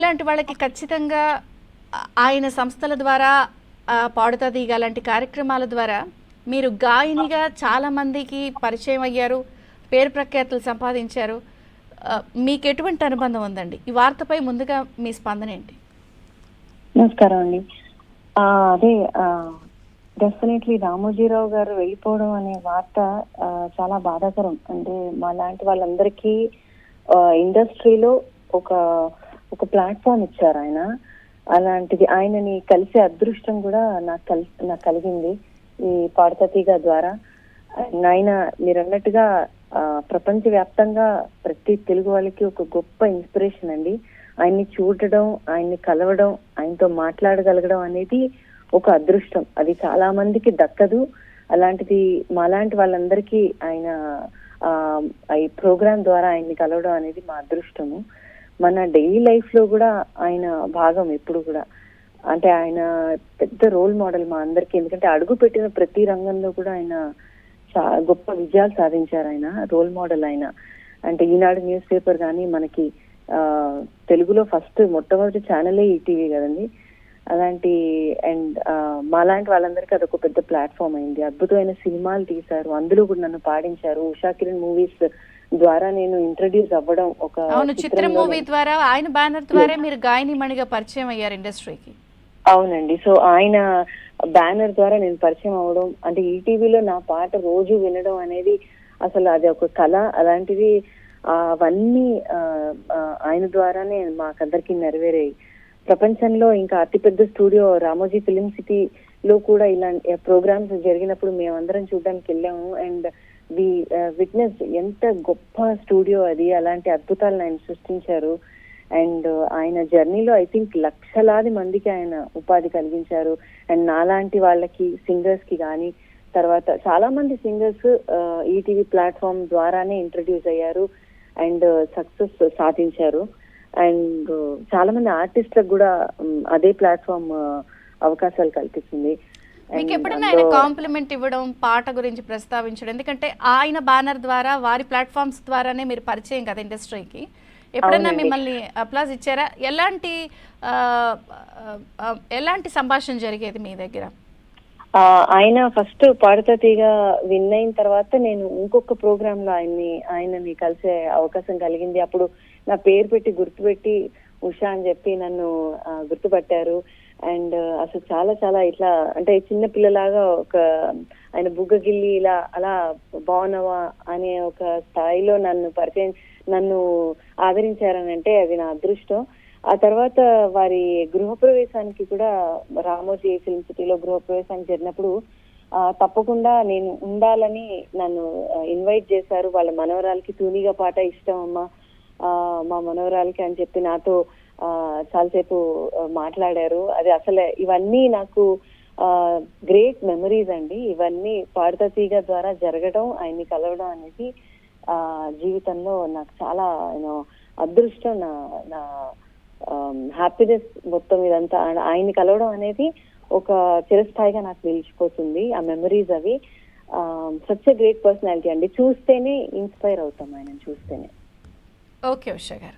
ఇలాంటి వాళ్ళకి ఖచ్చితంగా ఆయన సంస్థల ద్వారా పాడుతా తీగ లాంటి కార్యక్రమాల ద్వారా మీరు గాయనిగా చాలామందికి పరిచయం అయ్యారు, పేరు ప్రఖ్యాతులు సంపాదించారు. మీకు ఎటువంటి అనుబంధం ఉందండి? ఈ వార్తపై ముందుగా మీ స్పందన ఏంటి? నమస్కారం అండి. అదే డెఫినెట్లీ రామోజీరావు గారు వెళ్ళిపోవడం అనే వార్త చాలా బాధాకరం. అంటే మా లాంటి వాళ్ళందరికీ ఇండస్ట్రీలో ఒక ఒక ప్లాట్ఫామ్ ఇచ్చారు ఆయన. అలాంటిది ఆయనని కలిసే అదృష్టం కూడా నాకు కలిగింది ఈ పాడుతా తీగ ద్వారా. ఆయన మీరు అన్నట్టుగా ప్రపంచవ్యాప్తంగా ప్రతి తెలుగు వాళ్ళకి ఒక గొప్ప ఇన్స్పిరేషన్ అండి. ఆయన్ని చూడడం, ఆయన్ని కలవడం, ఆయనతో మాట్లాడగలగడం అనేది ఒక అదృష్టం. అది చాలా మందికి దక్కదు. అలాంటిది మాలాంటి వాళ్ళందరికీ ఆయన ఈ ప్రోగ్రామ్ ద్వారా ఆయన్ని కలవడం అనేది మా అదృష్టము. మన డైలీ లైఫ్ లో కూడా ఆయన భాగం ఎప్పుడు కూడా. అంటే ఆయన పెద్ద రోల్ మోడల్ మా అందరికి. ఎందుకంటే అడుగు పెట్టిన ప్రతి రంగంలో కూడా ఆయన గొప్ప విజయాలు సాధించారు. ఆయన రోల్ మోడల్. ఆయన అంటే ఈనాడు న్యూస్ పేపర్ కానీ మనకి తెలుగులో మొట్టమొదటి ఛానలే ఈటీవీ కదండి. అలాంటి అండ్ మాలాంటి వాళ్ళందరికీ అదొక పెద్ద ప్లాట్ఫామ్ అయింది. అద్భుతమైన సినిమాలు తీశారు, అందులో కూడా నన్ను పాడించారు. ఉషా కిరణ్ మూవీస్ ద్వారా నేను ఇంట్రడ్యూస్ అవ్వడం ఒక చిత్రం మూవీ ద్వారా, ఆయన బ్యానర్ ద్వారా మీరు గాయని మణిగా పరిచయం అయ్యారు ఇండస్ట్రీకి. అవునండి. సో ఆయన బ్యానర్ ద్వారా నేను పరిచయం అవ్వడం, అంటే ఈటీవీలో నా పాట రోజు వినడం అనేది అసలు అది ఒక కళ. అలాంటిది అవన్నీ ఆయన ద్వారానే మాకందరికి నెరవేరాయి. ప్రపంచంలో ఇంకా అతిపెద్ద స్టూడియో రామోజీ ఫిలిం సిటీలో కూడా ఇలాంటి ప్రోగ్రామ్స్ జరిగినప్పుడు మేమందరం చూడడానికి వెళ్ళాము. అండ్ వి విట్నెస్ ఎంత గొప్ప స్టూడియో అది. అలాంటి అద్భుతాలను ఆయన సృష్టించారు. అండ్ ఆయన జర్నీలో ఐ థింక్ లక్షలాది మందికి ఆయన ఉపాధి కలిగించారు. అండ్ నాలాంటి వాళ్ళకి, సింగర్స్ కి కానీ, తర్వాత చాలా మంది సింగర్స్ ఈటీవీ ప్లాట్ఫామ్ ద్వారానే ఇంట్రడ్యూస్ అయ్యారు అండ్ సక్సెస్ సాధించారు. అండ్ చాలా మంది ఆర్టిస్టులకు కూడా అదే ప్లాట్ఫామ్ అవకాశాలు కల్పిస్తుంది. మీకు ఎప్పుడైనా ఆయన కాంప్లిమెంట్ ఇవ్వడం, పాట గురించి ప్రస్తావించడం, ఎందుకంటే ఆయన బ్యానర్ ద్వారా, వారి ప్లాట్ఫామ్స్ ద్వారానే మీరు పరిచయం కదా ఇండస్ట్రీకి. ఎప్పుడైనా మిమ్మల్ని అప్లాజ్ ఇచ్చారా? ఎలాంటి సంభాషణ జరిగేది మీ దగ్గర? ఆయన ఫస్ట్ పాడుతా తీగ విన్ అయిన తర్వాత నేను ఇంకొక ప్రోగ్రామ్ లో ఆయనని కలిసే అవకాశం కలిగింది. అప్పుడు నా పేరు పెట్టి గుర్తుపెట్టి ఉషా అని చెప్పి నన్ను గుర్తుపట్టారు. అండ్ అసలు చాలా చాలా ఇట్లా అంటే చిన్న పిల్లలాగా ఒక ఆయన బుగ్గగిల్లి ఇలా అలా బాగున్నావా అనే ఒక స్థాయిలో నన్ను ఆదరించారనంటే అది నా అదృష్టం. ఆ తర్వాత వారి గృహప్రవేశానికి కూడా, రామోజీ ఫిల్మ్ సిటీలో గృహప్రవేశానికి జరిగినప్పుడు తప్పకుండా నేను ఉండాలని నన్ను ఇన్వైట్ చేశారు. వాళ్ళ మనవరాలకి తూనిగా పాట ఇష్టం అమ్మా మా మనవరాలకి అని చెప్పి నాతో చాలాసేపు మాట్లాడారు. అది అసలు ఇవన్నీ నాకు గ్రేట్ మెమరీస్ అండి. ఇవన్నీ పాడుతా తీగ ద్వారా జరగడం, ఆయన్ని కలవడం అనేది జీవితంలో నాకు చాలా అదృష్టం. నా హ్యాపీనెస్ మొత్తం ఇదంతా ఆయన్ని కలవడం అనేది ఒక చిరస్థాయిగా నాకు నిలిచిపోతుంది. ఆ మెమరీస్ అవి సచ్ ఎ గ్రేట్ పర్సనాలిటీ అండి. చూస్తేనే ఇన్స్పైర్ అవుతాం ఆయనను చూస్తేనే. ఓకే ఉషా గారు.